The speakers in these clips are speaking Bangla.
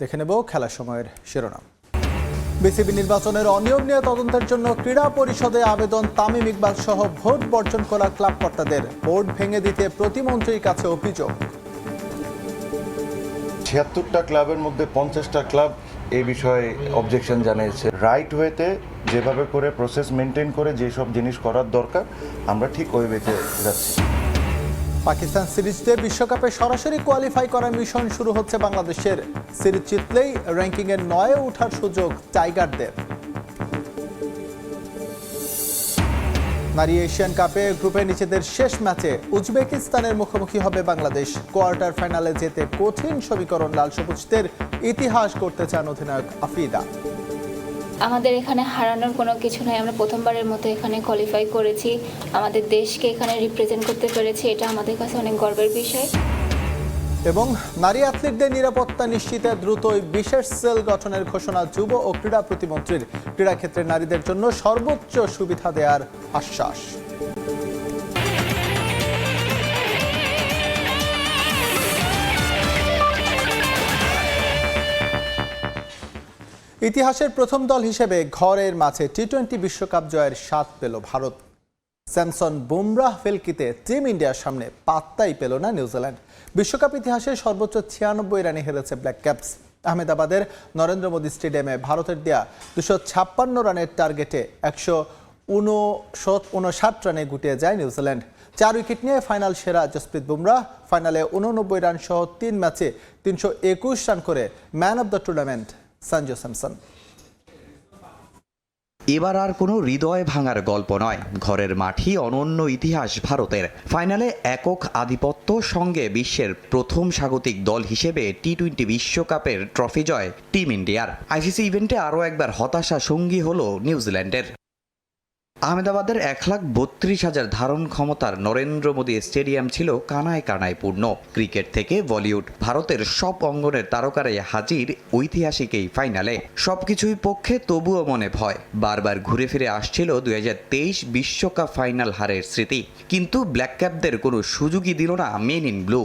দেখে নেব খেলার সময়ের শিরোনাম। বিসিবি নির্বাচনের অনিয়ম নিয়ে তদন্তের জন্য ক্রীড়া পরিষদে আবেদন তামিম ইকবাল সহ ভোট বর্জন করা ক্লাব কর্তাদের। বোর্ড ভেঙে দিতে প্রতিমন্ত্রীর কাছে অভিযোগ। ৭৬টা ক্লাবের মধ্যে ৫০টা ক্লাব এই বিষয়ে অবজেকশন জানিয়েছে। রাইট ওয়েতে যেভাবে করে প্রসেস মেনটেন করে যেসব জিনিস করার দরকার আমরা ঠিক ওই ওয়েতে যাচ্ছি। পাকিস্তান সিরিজ দিয়ে বিশ্বকাপে সরাসরি কোয়ালিফাই করার মিশন শুরু হচ্ছে বাংলাদেশের। সিরিজ জিতলেই র্যাঙ্কিংয়ে ৯-এ ওঠার সুযোগ টাইগারদের। নারী এশিয়ান কাপে গ্রুপে নিজেদের শেষ ম্যাচে উজবেকিস্তানের মুখোমুখি হবে বাংলাদেশ। কোয়ার্টার ফাইনালে যেতে কঠিন সমীকরণ লাল সবুজদের, ইতিহাস করতে চান অধিনায়ক আফ্রিদা। আমাদের এখানে হারানোর কোনো কিছু নয়। আমরা প্রথমবারের মতো এখানে কোয়ালিফাই করেছি, আমাদের দেশকে এখানে রিপ্রেজেন্ট করতে পেরেছি, এটা আমাদের কাছে অনেক গর্বের বিষয়। এবং নারী অ্যাথলিটদের নিরাপত্তা নিশ্চিতে দ্রুতই বিশেষ সেল গঠনের ঘোষণা যুব ও ক্রীড়া প্রতিমন্ত্রীর। ক্রীড়াক্ষেত্রে নারীদের জন্য সর্বোচ্চ সুবিধা দেওয়ার আশ্বাস। ইতিহাসের প্রথম দল হিসেবে ঘরের মাঠে টি-20 বিশ্বকাপ জয়ের স্বাদ পেল ভারত। স্যামসন বুমরাহ ফেলকিতে টিম ইন্ডিয়ার সামনে পাত্তাই পেল না নিউজিল্যান্ড। বিশ্বকাপ ইতিহাসে সর্বোচ্চ 96 রানে হেরেছে ব্ল্যাক ক্যাপস। আহমেদাবাদের নরেন্দ্র মোদী স্টেডিয়ামে ভারতের দেয়া 256 রানের টার্গেটে 159 রানে গুটিয়ে যায় নিউজিল্যান্ড। 4 উইকেট নিয়ে ফাইনাল সেরা জসপ্রীত বুমরাহ ফাইনালে 89 রান সহ 3 ম্যাচে 321 রান করে man of the tournament Sanju Samson. এবার আর কোনো হৃদয় ভাঙার গল্প নয়, ঘরের মাঠই অনন্য ইতিহাস ভারতের। ফাইনালে একক আধিপত্য, সঙ্গে বিশ্বের প্রথম স্বাগতিক দল হিসেবে টি-20 বিশ্বকাপের ট্রফি জয় টিম ইন্ডিয়ার। আইসিসি ইভেন্টে আরও একবার হতাশা সঙ্গী হলো নিউজিল্যান্ডের। আহমেদাবাদের 1,32,000 ধারণ ক্ষমতার নরেন্দ্র মোদী স্টেডিয়াম ছিল কানায় কানায় পূর্ণ। ক্রিকেট থেকে বলিউড, ভারতের সব অঙ্গনের তারকারাই হাজির ঐতিহাসিক এই ফাইনালে। সবকিছুই পক্ষে, তবুও মনে ভয়। বারবার ঘুরে ফিরে আসছিল 2023 বিশ্বকাপ ফাইনাল হারের স্মৃতি, কিন্তু ব্ল্যাক ক্যাপদের কোনো সুযোগই দিল না মেন ইন ব্লু।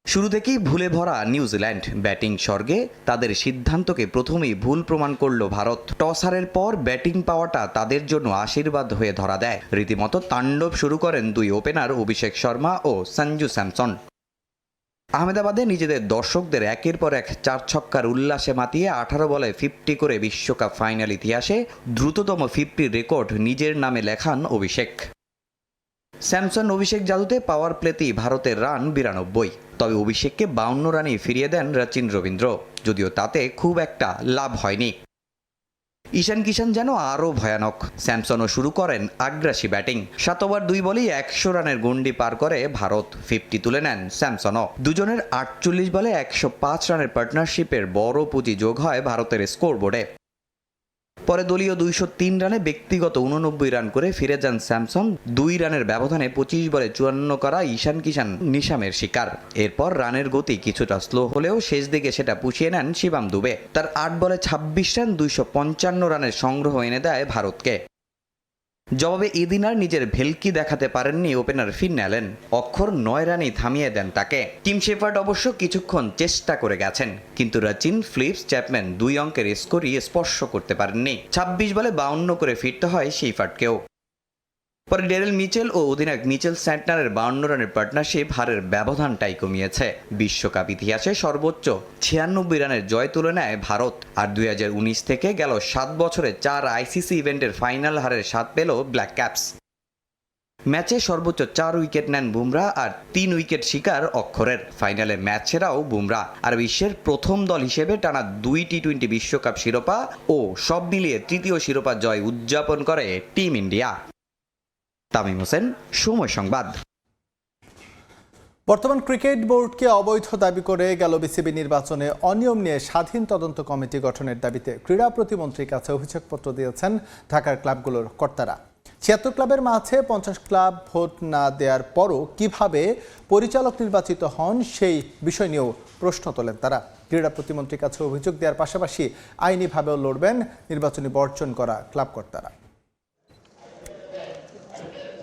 শুরু থেকেই ভুলে ভরা নিউজিল্যান্ড। ব্যাটিং স্বর্গে তাদের সিদ্ধান্তকে প্রথমেই ভুল প্রমাণ করল ভারত। টস হারের পর ব্যাটিং পাওয়াটা তাদের জন্য আশীর্বাদ হয়ে ধরা দেয়। রীতিমতো তাণ্ডব শুরু করেন দুই ওপেনার অভিষেক শর্মা ও সঞ্জু স্যামসন। আহমেদাবাদে নিজেদের দর্শকদের একের পর এক 4 ছক্কার উল্লাসে মাতিয়ে 18 বলে 50 করে বিশ্বকাপ ফাইনাল ইতিহাসে দ্রুততম 50 রেকর্ড নিজের নামে লেখান অভিষেক। স্যামসন অভিষেক জাদুতে পাওয়ার প্লেতেই ভারতের রান 92। তবে অভিষেককে 52 রানেই ফিরিয়ে দেন রচিন রবীন্দ্র, যদিও তাতে খুব একটা লাভ হয়নি। ঈশান কিষান যেন আরও ভয়ানক। স্যামসনও শুরু করেন আগ্রাসী ব্যাটিং। 7 ওভার 2 বলেই 100 রানের গন্ডি পার করে ভারত। 50 তুলে নেন স্যামসনও। দুজনের 48 বলে 105 রানের পার্টনারশিপের বড় পুঁজি যোগ হয় ভারতের স্কোরবোর্ডে। পরে দলীয় 203 রানে ব্যক্তিগত 89 রান করে ফিরে যান স্যামসন। 2 রানের ব্যবধানে 25 বলে 54 করা ঈশান কিষান নিশামের শিকার। এরপর রানের গতি কিছুটা স্লো হলেও শেষ দিকে সেটা পুষিয়ে নেন শিবাম দুবে। তার 8 বলে 26 রান 255 রানের সংগ্রহ এনে দেয় ভারতকে। জবাবে এদিন আর নিজের ভেলকি দেখাতে পারেননি ওপেনার ফিন অ্যালেন। অক্ষর 9 রানেই থামিয়ে দেন তাকে। টিম শেফার্ড অবশ্য কিছুক্ষণ চেষ্টা করে গেছেন, কিন্তু রচিন, ফিলিপস, চ্যাপম্যান 2 অঙ্কের স্কোরই স্পর্শ করতে পারেননি। 26 বলে 52 করে ফিরতে হয় শেফার্ডকেও। পরে ডেরেল মিচেল ও অধিনায়ক মিচেল স্যান্টনারের 52 রানের পার্টনারশিপ হারের ব্যবধানটাই কমিয়েছে। বিশ্বকাপ ইতিহাসে সর্বোচ্চ 96 রানের জয় তুলে নেয় ভারত। আর 2019 থেকে গেল 7 বছরে 4 আইসিসি ইভেন্টের ফাইনাল হারের স্বাদ পেল ব্ল্যাক ক্যাপস। ম্যাচে সর্বোচ্চ 4 উইকেট নেন বুমরা আর 3 উইকেট শিকার অক্ষরের। ফাইনালে ম্যাচ সেরাও বুমরা। আর বিশ্বের প্রথম দল হিসেবে টানা 2 টি-20 বিশ্বকাপ শিরোপা ও সব মিলিয়ে তৃতীয় শিরোপা জয় উদযাপন করে টিম ইন্ডিয়া। তামিম হোসেন, সময় সংবাদ। বর্তমান ক্রিকেট বোর্ডকে অবৈধ দাবি করে গেল বিসিবি নির্বাচনে অনিয়ম নিয়ে স্বাধীন তদন্ত কমিটি গঠনের দাবিতে ক্রীড়া প্রতিমন্ত্রীর কাছে অভিযোগপত্র দিয়েছেন ঢাকার ক্লাবগুলোর কর্তারা। 76 ক্লাবের মাঝে 50 ক্লাব ভোট না দেওয়ার পরও কিভাবে পরিচালক নির্বাচিত হন সেই বিষয় নিয়েও প্রশ্ন তোলেন তারা। ক্রীড়া প্রতিমন্ত্রীর কাছে অভিযোগ দেওয়ার পাশাপাশি আইনিভাবেও লড়বেন নির্বাচনী বর্জন করা ক্লাব কর্তারা।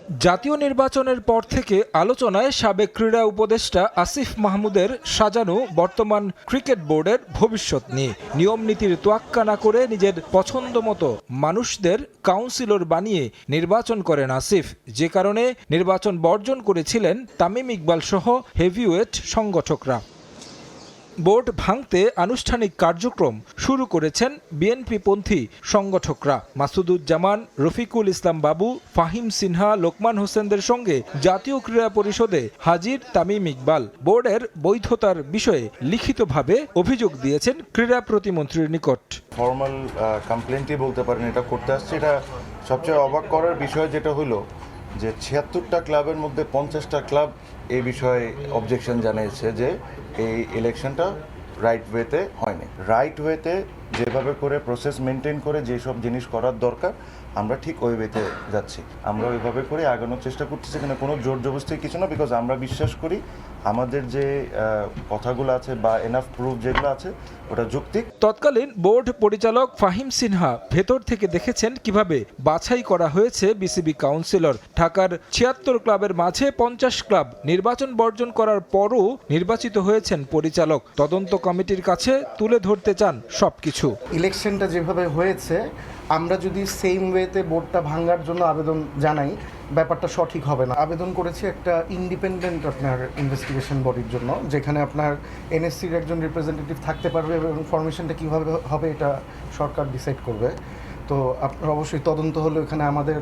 জাতীয় নির্বাচনের পর থেকে আলোচনায় সাবেক ক্রীড়া উপদেষ্টা আসিফ মাহমুদের সাজানো বর্তমান ক্রিকেট বোর্ডের ভবিষ্যৎ নিয়ে নিয়ম নীতির তোয়াক্কা না করে নিজের পছন্দ মতো মানুষদের কাউন্সিলর বানিয়ে নির্বাচন করেন আসিফ, যে কারণে নির্বাচন বর্জন করেছিলেন তামিম ইকবাল সহ হেভিওয়েট সংগঠকরা। বোর্ড ভাঙতে আনুষ্ঠানিক কার্যক্রম শুরু করেছেন বিএনপিপন্থী সংগঠকরা। মাসুদুজ্জামান, রফিকুল ইসলাম বাবু, ফাহিম সিনহা, লোকমান হোসেনদের সঙ্গে জাতীয় ক্রীড়া পরিষদে হাজির তামিম ইকবাল বোর্ডের বৈধতার বিষয়ে লিখিতভাবে অভিযোগ দিয়েছেন ক্রীড়া প্রতিমন্ত্রীর নিকট। ফর্মাল কমপ্লেন্টই বলতে পারেন এটা করতে আসছে। এটা সবচেয়ে অবাক করার বিষয় যেটা হলো যে ৭৬টা ক্লাবের মধ্যে ৫০টা ক্লাব এই বিষয়ে অবজেকশন জানিয়েছে যে এই ইলেকশনটা রাইট ওয়েতে হয়নি। রাইট ওয়েতে যেভাবে করে প্রসেস মেনটেন করে যেসব জিনিস করার দরকার আমরা ঠিক ওই ওয়েতে যাচ্ছি। আমরা ওইভাবে করে আগানোর চেষ্টা করতেছি, এখানে কোনো জোর জবরদস্তি কিছু না, বিকজ আমরা বিশ্বাস করি আমাদের যে কথাগুলো আছে বা এনাফ প্রুফ যেগুলো আছে ওটা যৌক্তিক। তৎকালীন বোর্ড পরিচালক ফাহিম সিনহা ভেতর থেকে দেখেছেন কিভাবে বাছাই করা হয়েছে বিসিবি কাউন্সিলর। ঢাকার ৭৬ ক্লাবের মাঝে ৫০ ক্লাব নির্বাচন বর্জন করার পরও নির্বাচিত হয়েছেন পরিচালক। তদন্ত কমিটির কাছে তুলে ধরতে চান সবকিছু। ইলেকশনটা যেভাবে হয়েছে আমরা যদি সেম ওয়েতে বোর্ডটা ভাঙার জন্য আবেদন জানাই, ব্যাপারটা সঠিক হবে না। আবেদন করেছি একটা ইন্ডিপেন্ডেন্ট আপনার ইনভেস্টিগেশন বডির জন্য, যেখানে আপনার এনএসসির একজন রিপ্রেজেন্টেটিভ থাকতে পারবে এবং ফরমেশনটা কীভাবে হবে এটা সরকার ডিসাইড করবে। তো আপনার অবশ্যই তদন্ত হলে এখানে আমাদের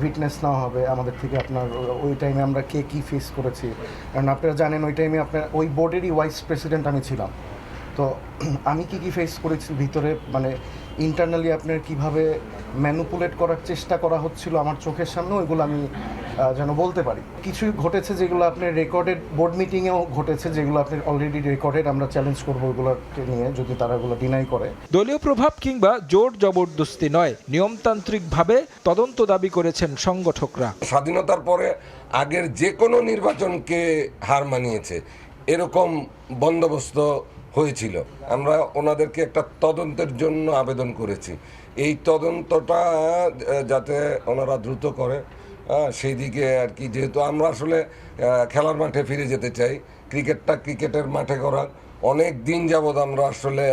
উইটনেস নেওয়া হবে আমাদের থেকে, আপনার ওই টাইমে আমরা কে কী ফেস করেছি। কারণ আপনারা জানেন ওই টাইমে আপনার ওই বোর্ডেরই ভাইস প্রেসিডেন্ট আমি ছিলাম। তো আমি কি ফেস করেছি ভিতরে, মানে ইন্টারনালি আপনার কিভাবে ম্যানুপুলেট করার চেষ্টা করা হচ্ছিল আমার চোখের সামনে, ওইগুলো আমি যেন বলতে পারি। কিছুই ঘটেছে যেগুলো আপনার রেকর্ডেড বোর্ড মিটিংয়েও ঘটেছে, যেগুলো আপনার অলরেডি রেকর্ডেড। আমরা চ্যালেঞ্জ করবো ওইগুলোকে নিয়ে যদি তারা ওগুলো ডিনাই করে। দলীয় প্রভাব কিংবা জোর জবরদস্তি নয়, নিয়মতান্ত্রিকভাবে তদন্ত দাবি করেছেন সংগঠকরা। স্বাধীনতার পরে আগের যে কোনো নির্বাচনকে হার মানিয়েছে এরকম বন্দোবস্ত হয়েছিল। আমরা ওনাদেরকে একটা তদন্তের জন্য আবেদন করেছি। এই তদন্তটা যাতে ওনারা দ্রুত করে সেই দিকে আর কি, যেহেতু আমরা আসলে খেলার মাঠে ফিরে যেতে চাই। ক্রিকেটটা ক্রিকেটের মাঠে করা অনেক দিন যাবৎ আমরা আসলে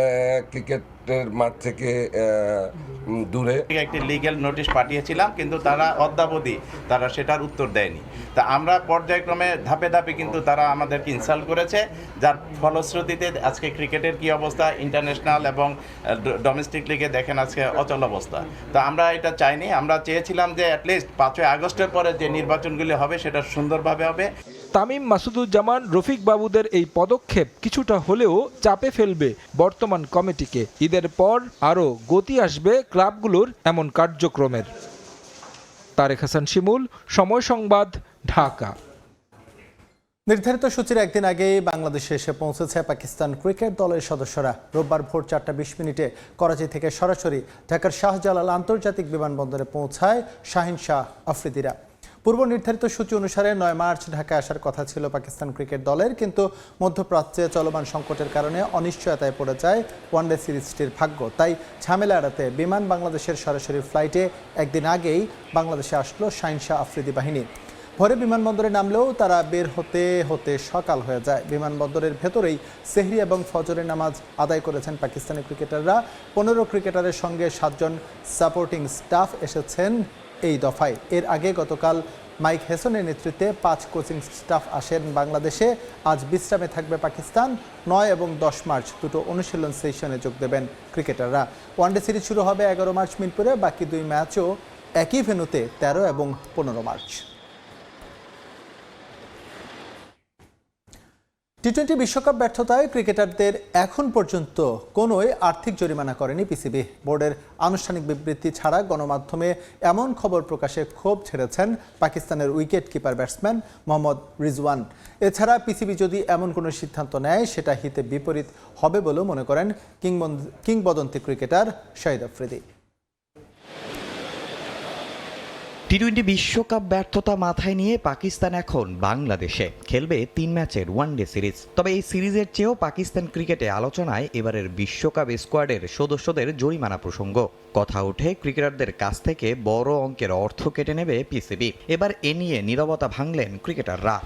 ক্রিকেটের মাঠ থেকে দূরে। একটি লিগ্যাল নোটিশ পাঠিয়েছিলাম, কিন্তু তারা অদ্যাবধি তারা সেটার উত্তর দেয়নি। তা আমরা পর্যায়ক্রমে ধাপে ধাপে কিন্তু তারা আমাদেরকে ইনসাল্ট করেছে, যার ফলশ্রুতিতে আজকে ক্রিকেটের কি অবস্থা, ইন্টারন্যাশনাল এবং ডোমেস্টিক লিগে দেখেন আজকে অচল অবস্থা। তো আমরা এটা চাইনি। আমরা চেয়েছিলাম যে অ্যাটলিস্ট 5ই আগস্টের পরে যে নির্বাচনগুলি হবে সেটা সুন্দরভাবে হবে। তামিম, মাসুদুজ্জামান, রফিক বাবুদের এই পদক্ষেপ কিছুটা হলেও চাপে ফেলবে বর্তমান কমিটিকে। ঈদের পর আরও গতি আসবে ক্লাবগুলোর এমন কার্যক্রমের। তারেক হাসান শিমুল, সময় সংবাদ, ঢাকা। নির্ধারিত সূচির একদিন আগেই বাংলাদেশে এসে পৌঁছেছে পাকিস্তান ক্রিকেট দলের সদস্যরা। রোববার ভোর 4:20 করাচি থেকে সরাসরি ঢাকার শাহজালাল আন্তর্জাতিক বিমানবন্দরে পৌঁছায় শাহিন শাহ আফ্রিদিরা। পূর্ব নির্ধারিত সূচি অনুসারে 9 মার্চ ঢাকায় আসার কথা ছিল পাকিস্তান ক্রিকেট দলের, কিন্তু মধ্যপ্রাচ্যে চলমান সংকটের কারণে অনিশ্চয়তায় পড়ে যায় ওয়ানডে সিরিজটির ভাগ্য। তাই ঝামেলা এড়াতে বিমান বাংলাদেশের সরাসরি ফ্লাইটে একদিন আগেই বাংলাদেশে আসলো শাহিন শাহ আফ্রিদি বাহিনী। ভোরে বিমানবন্দরে নামলেও তারা বের হতে হতে সকাল হয়ে যায়। বিমানবন্দরের ভেতরেই সেহরি এবং ফজরের নামাজ আদায় করেছেন পাকিস্তানি ক্রিকেটাররা। 15 ক্রিকেটারের সঙ্গে 7 জন সাপোর্টিং স্টাফ এসেছেন এই দফায়। এর আগে গতকাল মাইক হেসনের নেতৃত্বে 5 কোচিং স্টাফ আসেন বাংলাদেশে। আজ বিশ্রামে থাকবে পাকিস্তান। 9 এবং 10 মার্চ দুটো অনুশীলন সেশনে যোগ দেবেন ক্রিকেটাররা। ওয়ানডে সিরিজ শুরু হবে 11 মার্চ মিরপুরে। বাকি 2 ম্যাচও একই ভেন্যুতে 13 এবং 15 মার্চ। টি-20 বিশ্বকাপ ব্যর্থতায় ক্রিকেটারদের এখন পর্যন্ত কোনোই আর্থিক জরিমানা করেনি পিসিবি। বোর্ডের আনুষ্ঠানিক বিবৃতি ছাড়া গণমাধ্যমে এমন খবর প্রকাশে ক্ষোভ ছেড়েছেন পাকিস্তানের wicket keeper batsman Mohammad Rizwan. এছাড়া পিসিবি যদি এমন কোনো সিদ্ধান্ত নেয় সেটা হিতে বিপরীত হবে বলেও মনে করেন কিংবদন্তি ক্রিকেটার শাহিদ আফ্রিদি। টি-20 বিশ্বকাপ ব্যর্থতা মাথায় নিয়ে পাকিস্তান এখন বাংলাদেশে খেলবে 3 ম্যাচের ওয়ানডে সিরিজ। তবে এই সিরিজের চেয়েও পাকিস্তান ক্রিকেটে আলোচনায় এবারের বিশ্বকাপ স্কোয়াডের সদস্যদের জরিমানা প্রসঙ্গ। কথা ওঠে ক্রিকেটারদের কাছ থেকে বড় অঙ্কের অর্থ কেটে নেবে পিসিবি। এবার এ নিয়ে নীরবতা ভাঙলেন ক্রিকেটাররা।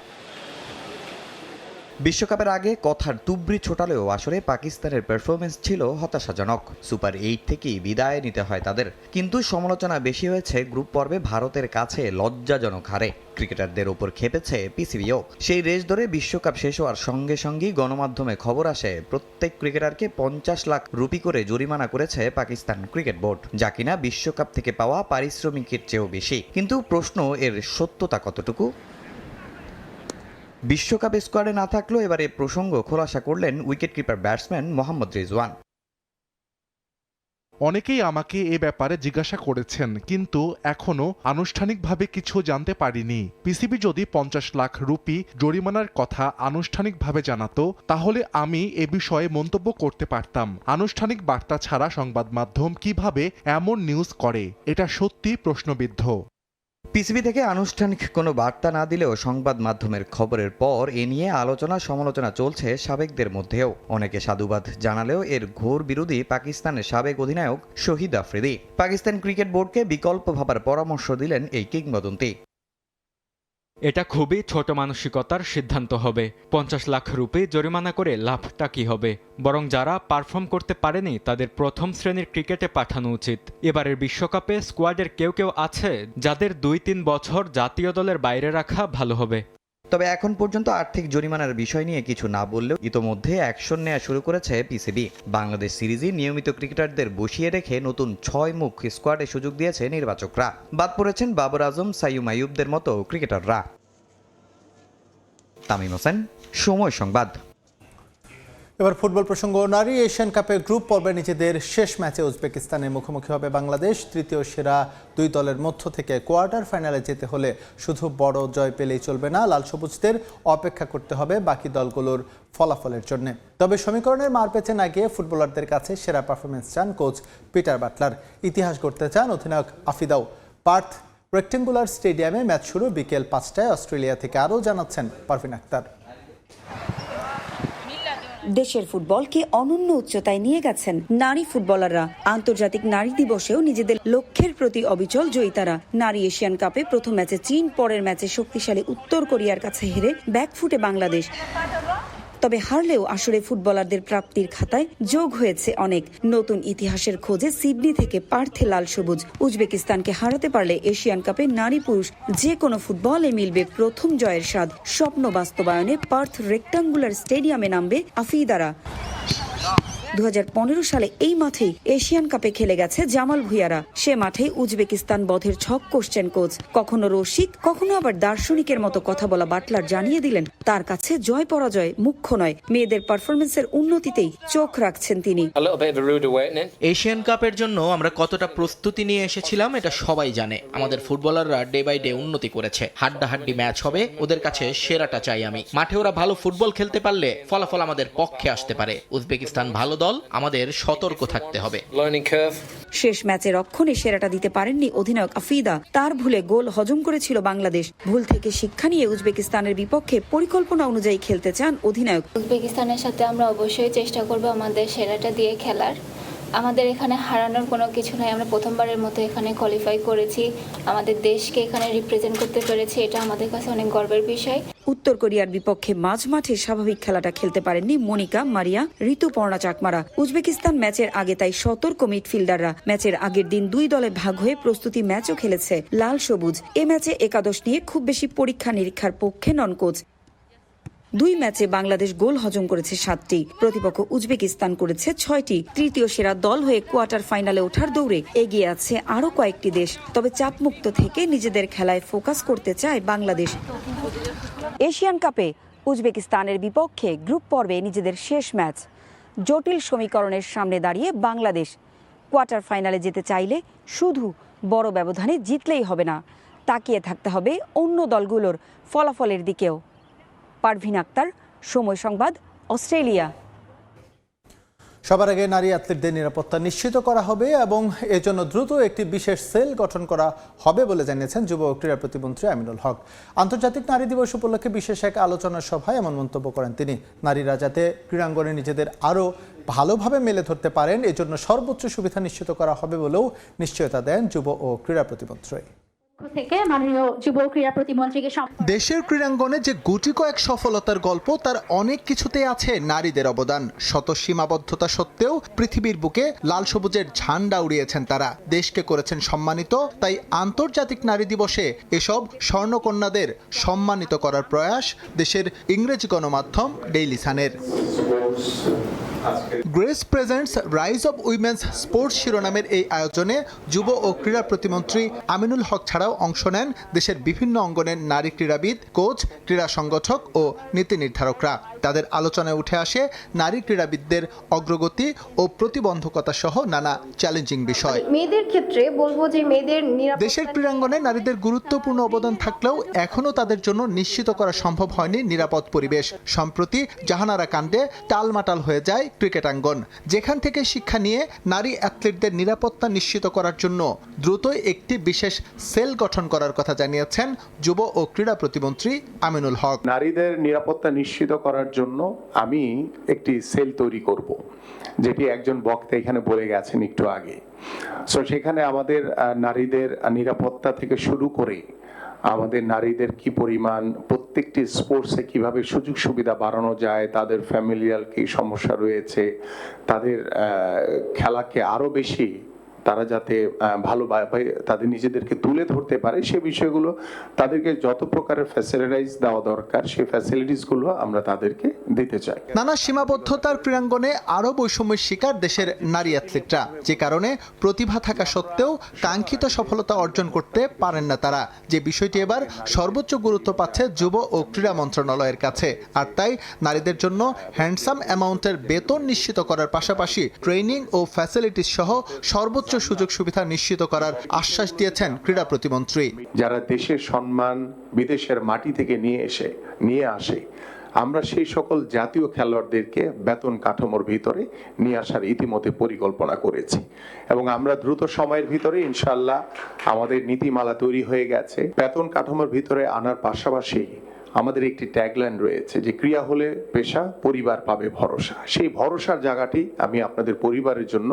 বিশ্বকাপের আগে কথার তুবড়ি ছোটালেও আসলে পাকিস্তানের পারফরমেন্স ছিল হতাশাজনক। সুপার 8 থেকেই বিদায় নিতে হয় তাদের। কিন্তু সমালোচনা বেশি হয়েছে গ্রুপ পর্বে ভারতের কাছে লজ্জাজনক হারে। ক্রিকেটারদের ওপর খেপেছে পিসিবিও। সেই রেস ধরে বিশ্বকাপ শেষ হওয়ার সঙ্গে সঙ্গেই গণমাধ্যমে খবর আসে প্রত্যেক ক্রিকেটারকে 50 লাখ রুপি করে জরিমানা করেছে পাকিস্তান ক্রিকেট বোর্ড, যা কিনা বিশ্বকাপ থেকে পাওয়া পারিশ্রমিকের চেয়েও বেশি। কিন্তু প্রশ্ন, এর সত্যতা কতটুকু? বিশ্বকাপ স্কোয়াডে না থাকলেও এবারে প্রসঙ্গ খোলাসা করলেন উইকেটকিপার ব্যাটসম্যান মোহাম্মদ রিজওয়ান। অনেকেই আমাকে এ ব্যাপারে জিজ্ঞাসা করেছেন, কিন্তু এখনো আনুষ্ঠানিকভাবে কিছু জানতে পারিনি। পিসিবি যদি 50 লাখ রুপি জরিমানার কথা আনুষ্ঠানিকভাবে জানাতো তাহলে আমি এ বিষয়ে মন্তব্য করতে পারতাম। আনুষ্ঠানিক বার্তা ছাড়া সংবাদ মাধ্যম কিভাবে এমন নিউজ করে, এটা সত্যি প্রশ্নবিদ্ধ। পিসিবি থেকে আনুষ্ঠানিক কোনো বার্তা না দিলেও সংবাদ মাধ্যমের খবরের পর এ নিয়ে আলোচনা সমালোচনা চলছে সাবেকদের মধ্যেও। অনেকে সাধুবাদ জানালেও এর ঘোর বিরোধী পাকিস্তানের সাবেক অধিনায়ক শহীদ আফ্রিদি। পাকিস্তান ক্রিকেট বোর্ডকে বিকল্প ভাবার পরামর্শ দিলেন এই কিংবদন্তি। এটা খুবই ছোট মানসিকতার সিদ্ধান্ত হবে। 50 লাখ রুপি জরিমানা করে লাভটা কি হবে? বরং যারা পারফর্ম করতে পারেনি তাদের প্রথম শ্রেণীর ক্রিকেটে পাঠানো উচিত। এবারের বিশ্বকাপে স্কোয়াডের কেউ কেউ আছে যাদের 2-3 বছর জাতীয় দলের বাইরে রাখা ভালো হবে। তবে এখন পর্যন্ত আর্থিক জরিমানার বিষয় নিয়ে কিছু না বললেও ইতোমধ্যে অ্যাকশন নেওয়া শুরু করেছে পিসিবি। বাংলাদেশ সিরিজে নিয়মিত ক্রিকেটারদের বসিয়ে রেখে নতুন 6 মুখ স্কোয়াডে সুযোগ দিয়েছে নির্বাচকরা। বাদ পড়েছেন বাবর আজম, সাইয়ুম আইয়ুবদের মতো ক্রিকেটাররা। তামিম হোসেন, সময় সংবাদ। এবার ফুটবল প্রসঙ্গ। নারী এশিয়ান কাপের গ্রুপ পর্বে নিজেদের শেষ ম্যাচে উজবেকিস্তানের মুখোমুখি হবে বাংলাদেশ। তৃতীয় সেরা দুই দলের মধ্য থেকে কোয়ার্টার ফাইনালে যেতে হলে শুধু বড় জয় পেলেই চলবে না, লাল সবুজদের অপেক্ষা করতে হবে বাকি দলগুলোর ফলাফলের জন্য। তবে সমীকরণের মারপ্যাচে না গিয়ে ফুটবলারদের কাছে সেরা পারফরমেন্স চান কোচ পিটার বাটলার। ইতিহাস গড়তে চান অধিনায়ক আফিদাও। পার্থ রেক্টেঙ্গুলার স্টেডিয়ামে ম্যাচ শুরু বিকেল 5টায়। অস্ট্রেলিয়া থেকে আরও জানাচ্ছেন পারভিন আক্তার। দেশের ফুটবলকে অনন্য উচ্চতায় নিয়ে গেছেন নারী ফুটবলাররা। আন্তর্জাতিক নারী দিবসেও নিজেদের লক্ষ্যের প্রতি অবিচল জয়িতারা। নারী এশিয়ান কাপে প্রথম ম্যাচে চীন, পরের ম্যাচে শক্তিশালী উত্তর কোরিয়ার কাছে হেরে ব্যাকফুটে বাংলাদেশ। তবে হারলেও আসলে ফুটবলারদের প্রাপ্তির খাতায় যোগ হয়েছে অনেক। নতুন ইতিহাসের খোঁজে সিডনি থেকে পার্থে লাল সবুজ। উজবেকিস্তানকে হারাতে পারলে এশিয়ান কাপে নারী পুরুষ যে কোনো ফুটবলে মিলবে প্রথম জয়ের স্বাদ। স্বপ্ন বাস্তবায়নে পার্থ রেক্টাঙ্গুলার স্টেডিয়ামে নামবে আফিদারা। 2015 সালে এই মাঠেই এশিয়ান কাপে খেলে গেছে জামাল ভুঁইয়ারা। সে মাঠেই উজবেকিস্তান বধের ছক কষছেন কোচ। কখনো রসিক, কখনো আবার দার্শনিকের মতো কথা বলা বাটলার জানিয়ে দিলেন তার কাছে জয় পরাজয় মুখ্য নয়, মেয়েদের পারফরমেন্সের উন্নতিতেই চোখ রাখছেন তিনি। এশিয়ান কাপের জন্য আমরা কতটা প্রস্তুতি নিয়ে এসেছিলাম এটা সবাই জানে। আমাদের ফুটবলাররা ডে বাই ডে উন্নতি করেছে। হাড্ডাহাড্ডি ম্যাচ হবে, ওদের কাছে সেরাটা চাই আমি। মাঠে ওরা ভালো ফুটবল খেলতে পারলে ফলাফল আমাদের পক্ষে আসতে পারে। উজবেকিস্তান ভালো দল, আমাদের সতর্ক থাকতে হবে। শেষ ম্যাচে রক্ষণে সেরাটা দিতে পারেননি অধিনায়ক আফিদা। তার ভুলে গোল হজম করেছিল বাংলাদেশ। ভুল থেকে শিক্ষা নিয়ে উজবেকিস্তানের বিপক্ষে পরিকল্পনা অনুযায়ী খেলতে চান অধিনায়ক। উজবেকিস্তানের সাথে আমরা অবশ্যই চেষ্টা করব আমাদের সেরাটা দিয়ে খেলার। আমাদের এখানে হারানোর কোনো কিছু নাই। আমরা প্রথমবারের মতো এখানে কোয়ালিফাই করেছি, আমাদের দেশকে এখানে রিপ্রেজেন্ট করতে পেরেছি, এটা আমাদের কাছে অনেক গর্বের বিষয়। উত্তর কোরিয়ার বিপক্ষে মাঝ মাঠে স্বাভাবিক খেলাটা খেলতে পারেননি মনিকা, মারিয়া, ঋতুপর্ণা চাকমারা। উজবেকিস্তান ম্যাচের আগে তাই সতর্ক মিডফিল্ডাররা। ম্যাচের আগের দিন দুই দলে ভাগ হয়ে প্রস্তুতি ম্যাচও খেলেছে লাল সবুজ। এ ম্যাচে একাদশ নিয়ে খুব বেশি পরীক্ষা নিরীক্ষার পক্ষে নন কোচ। দুই ম্যাচে বাংলাদেশ গোল হজম করেছে 7টি, প্রতিপক্ষ উজবেকিস্তান করেছে 6টি। তৃতীয় সেরা দল হয়ে কোয়ার্টার ফাইনালে ওঠার দৌড়ে এগিয়ে আছে আরও কয়েকটি দেশ। তবে চাপমুক্ত থেকে নিজেদের খেলায় ফোকাস করতে চায় বাংলাদেশ। এশিয়ান কাপে উজবেকিস্তানের বিপক্ষে গ্রুপ পর্বে নিজেদের শেষ ম্যাচ। জটিল সমীকরণের সামনে দাঁড়িয়ে বাংলাদেশ কোয়ার্টার ফাইনালে যেতে চাইলে শুধু বড় ব্যবধানে জিতলেই হবে না, তাকিয়ে থাকতে হবে অন্য দলগুলোর ফলাফলের দিকেও। পারভিন আক্তার, সময় সংবাদ, অস্ট্রেলিয়া। সবার আগে নারী অ্যাথলিটদের নিরাপত্তা নিশ্চিত করা হবে এবং এজন্য দ্রুত একটি বিশেষ সেল গঠন করা হবে বলে জানিয়েছেন যুব ও ক্রীড়া প্রতিমন্ত্রী আমিনুল হক। আন্তর্জাতিক নারী দিবস উপলক্ষে বিশেষ এক আলোচনা সভায় এমন মন্তব্য করেন তিনি। নারীরা যাতে ক্রীড়াঙ্গনে নিজেদের আরও ভালোভাবে মেলে ধরতে পারেন এজন্য সর্বোচ্চ সুবিধা নিশ্চিত করা হবে বলেও নিশ্চয়তা দেন যুব ও ক্রীড়া প্রতিমন্ত্রী। থেকে মাননীয় যুব ক্রীড়া প্রতিমন্ত্রীকে দেশের ক্রীড়াঙ্গনে যে গুটি কয়েক সফলতার গল্প তার অনেক কিছুতে আছে নারীদের অবদান। শত সীমাবদ্ধতা সত্ত্বেও পৃথিবীর বুকে লাল সবুজের ঝান্ডা উড়িয়েছেন তারা, দেশকে করেছেন সম্মানিত। তাই আন্তর্জাতিক নারী দিবসে এসব স্বর্ণকন্যাদের সম্মানিত করার প্রয়াস দেশের ইংরেজি গণমাধ্যম ডেইলি সানের। Grace presents Rise of Women's Sports শিরোনামের এই আয়োজনে যুব ও ক্রীড়া প্রতিমন্ত্রী আমিনুল হক ছাড়াও অংশ নেন দেশের বিভিন্ন অঙ্গনের নারী ক্রীড়াবিদ, কোচ, ক্রীড়া সংগঠক ও নীতি নির্ধারকরা। তাদের আলোচনায় উঠে আসে নারী ক্রীড়াবিদদের অগ্রগতি ও প্রতিবন্ধকতা সহ নানা চ্যালেঞ্জিং বিষয়। মেয়েদের ক্ষেত্রে বলবো যে মেয়েদের দেশের ক্রীড়াঙ্গনে নারীদের গুরুত্বপূর্ণ অবদান থাকলেও এখনও তাদের জন্য নিশ্চিত করা সম্ভব হয়নি নিরাপদ পরিবেশ। সম্প্রতি জাহানারা কাণ্ডে টালমাটাল হয়ে যায় ক্রিকেটাঙ্গন, যেখান থেকে শিক্ষা নিয়ে নারী অ্যাথলিটদের নিরাপত্তা নিশ্চিত করার জন্য দ্রুতই একটি বিশেষ সেল গঠন করার কথা জানিয়েছেন যুব ও ক্রীড়া প্রতিমন্ত্রী আমিনুল হক। নারীদের নিরাপত্তা নিশ্চিত করার জন্য আমি একটি সেল তৈরি করব, যেটি একজন বক্তা এখানে বলে গেছেন একটু আগে। সো সেখানে আমাদের নারীদের নিরাপত্তা থেকে শুরু করে আমাদের নারীদের কি পরিমাণ প্রত্যেকটি স্পোর্টসে কিভাবে সুযোগ সুবিধা বাড়ানো যায়, তাদের ফ্যামিলিয়াল কি সমস্যা রয়েছে, তাদের খেলাকে আরো বেশি তারা যাতে ভালোভাবে তাদের নিজেদেরকে তুলে ধরতে পারে, সে বিষয়গুলো তাদেরকে যত প্রকারের ফ্যাসিলিটিস দেওয়া দরকার সেই ফ্যাসিলিটিসগুলো আমরা তাদেরকে দিতে চাই। নানা সীমাবদ্ধতার ক্রীড়াঙ্গনে আরও বৈষম্যের শিকার দেশের নারী অ্যাথলিটরা, যে কারণে প্রতিভা থাকা সত্ত্বেও কাঙ্ক্ষিত সফলতা অর্জন করতে পারেন না তারা, যে বিষয়টি এবার সর্বোচ্চ গুরুত্ব পাচ্ছে যুব ও ক্রীড়া মন্ত্রণালয়ের কাছে। আর তাই নারীদের জন্য হ্যান্ডসাম অ্যামাউন্টের বেতন নিশ্চিত করার পাশাপাশি ট্রেনিং ও ফ্যাসিলিটিস সহ সর্বোচ্চ সুযোগ সুবিধা নিশ্চিত করার আশ্বাস দিয়েছেন ক্রীড়া প্রতিমন্ত্রী। যারা দেশের সম্মান বিদেশের মাটি থেকে নিয়ে আসে, আমরা সেই সকল জাতীয় খেলোয়াড়দেরকে বেতন কাঠামোর ভিতরে নিয়ে আসার ইতিমধ্যে পরিকল্পনা করেছি এবং আমরা দ্রুত সময়ের ভিতরে ইনশাআল্লাহ আমাদের নীতিমালা তৈরি হয়ে গেছে। বেতন কাঠামোর ভিতরে আনার পাশাপাশি আমাদের একটি ট্যাগলাইন রয়েছে যে ক্রিয়া হলে পেশা, পরিবার পাবে ভরসা। সেই ভরসার জায়গাটি আমি আপনাদের পরিবারের জন্য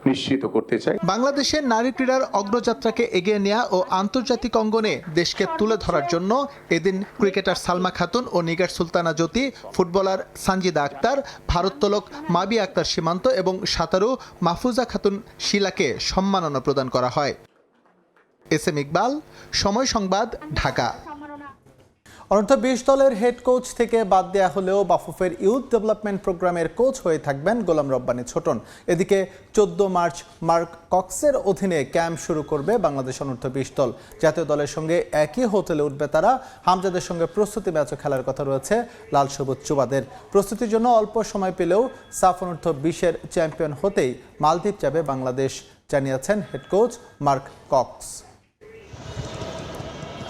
নিশ্চিত করতে চাই। বাংলাদেশের নারী ক্রীড়ার অগ্রযাত্রাকে এগিয়ে নেওয়া ও আন্তর্জাতিক অঙ্গনে দেশকে তুলে ধরার জন্য এদিন ক্রিকেটার সালমা খাতুন ও নিগার সুলতানা জ্যোতি, ফুটবলার সানজিদা আক্তার, ভারোত্তোলক মাবিয়া আক্তার সীমান্ত এবং সাঁতারু মাহফুজা খাতুন শিলাকে সম্মাননা প্রদান করা হয়। এস এম ইকবাল, সময় সংবাদ, ঢাকা। অনূর্ধ্ব 20 দলের হেড কোচ থেকে বাদ দেওয়া হলেও বাফুফের ইউথ ডেভেলপমেন্ট প্রোগ্রামের কোচ হয়ে থাকবেন গোলাম রব্বানী ছোটন। এদিকে 14 মার্চ মার্ক কক্সের অধীনে ক্যাম্প শুরু করবে বাংলাদেশ অনূর্ধ্ব 20 দল। জাতীয় দলের সঙ্গে একই হোটেলে উঠবে তারা। হামজাদের সঙ্গে প্রস্তুতি ম্যাচও খেলার কথা রয়েছে লাল সবুজ চুবাদের। প্রস্তুতির জন্য অল্প সময় পেলেও সাফ অনূর্ধ্ব 20-এর চ্যাম্পিয়ন হতেই মালদ্বীপ যাবে বাংলাদেশ, জানিয়েছেন হেড কোচ মার্ক কক্স।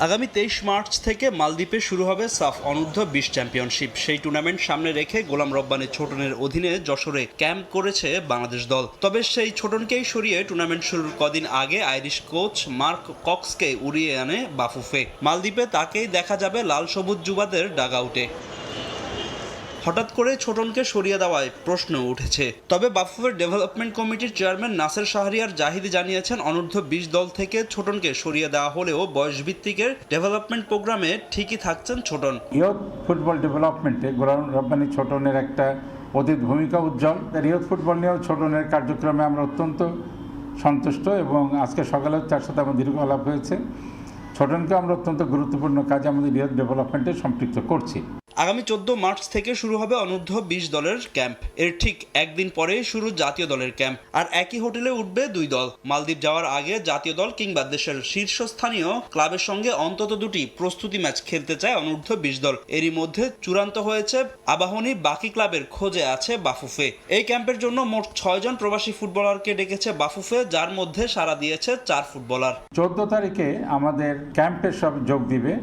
আগামী 23 মার্চ থেকে মালদ্বীপে শুরু হবে সাফ অনূর্ধ্ব 20 চ্যাম্পিয়নশিপ। সেই টুর্নামেন্ট সামনে রেখে গোলাম রব্বানী ছোটনের অধীনে যশোরে ক্যাম্প করেছে বাংলাদেশ দল। তবে সেই ছোটনকেই সরিয়ে টুর্নামেন্ট শুরুর কদিন আগে আইরিশ কোচ মার্ক কক্সকে উড়িয়ে আনে বাফুফে। মালদ্বীপে তাকেই দেখা যাবে লাল সবুজ যুবাদের ডাগআউটে। হঠাৎ করে ছোটনকে সরিয়ে দেওয়ায় প্রশ্ন উঠেছে। তবে বাফুফের ডেভেলপমেন্ট কমিটির চেয়ারম্যান নাসের শাহরিয়ার জাহিদি জানিয়েছেন অনূর্ধ্ব 20 দল থেকে ছোটনকে সরিয়ে দেওয়া হলেও বয়সভিত্তিকের ডেভেলপমেন্ট প্রোগ্রামে ঠিকই থাকছেন ছোটন। ইয়ুথ ফুটবল ডেভেলপমেন্টে গোলাম রব্বানী ছোটনের একটা অতীত ভূমিকা উজ্জ্বল। ইয়ুথ ফুটবল নিয়েও ছোটনের কার্যক্রমে আমরা অত্যন্ত সন্তুষ্ট এবং আজকে সকালেও তার সাথে আমার দীর্ঘ আলাপ হয়েছে। ছোটনকে আমরা অত্যন্ত গুরুত্বপূর্ণ কাজে আমাদের ইয়ুথ ডেভেলপমেন্টে সম্পৃক্ত করছি। আগামী 14 মার্চ থেকে শুরু হবে অনূর্ধ্ব 20 দলের ক্যাম্প। এর ঠিক একদিন পরেই শুরু জাতীয় দলের ক্যাম্প। আর একই হোটেলে উঠবে 2 দল। মালদ্বীপ যাওয়ার আগে জাতীয় দল কিংবা দেশের শীর্ষস্থানীয় ক্লাবের সঙ্গে অন্তত 2টি প্রস্তুতি ম্যাচ খেলতে চায় অনূর্ধ্ব 20 দল। এরই মধ্যে চূড়ান্ত হয়েছে আবাহনী, বাকি ক্লাবের খোঁজে আছে বাফুফে। এই ক্যাম্পের জন্য মোট 6 জন প্রবাসী ফুটবলারকে ডেকেছে বাফুফে, যার মধ্যে সাড়া দিয়েছে 4 ফুটবলার। 14 তারিখে আমাদের ক্যাম্পে সব যোগ দিবে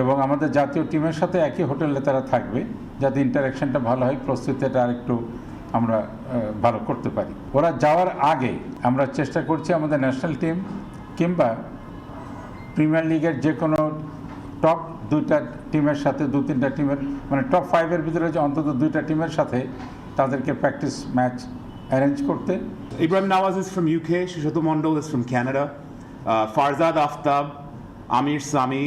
এবং আমাদের জাতীয় টিমের সাথে একই হোটেলে তারা থাকবে, যাতে ইন্টারাকশনটা ভালো হয়, প্রস্তুতিটা আরেকটু আমরা ভালো করতে পারি। ওরা যাওয়ার আগে আমরা চেষ্টা করছি আমাদের ন্যাশনাল টিম কিংবা প্রিমিয়ার লিগের যে কোনো টপ 2টা টিমের সাথে 2-3টা টিমের মানে টপ 5-এর ভিতরে যে অন্তত 2টা টিমের সাথে তাদেরকে প্র্যাকটিস ম্যাচ অ্যারেঞ্জ করতে। Ibrahim Nawaz is from UK, Shushatu Mondal is from Canada, Farzad Aftab, Amir Sami,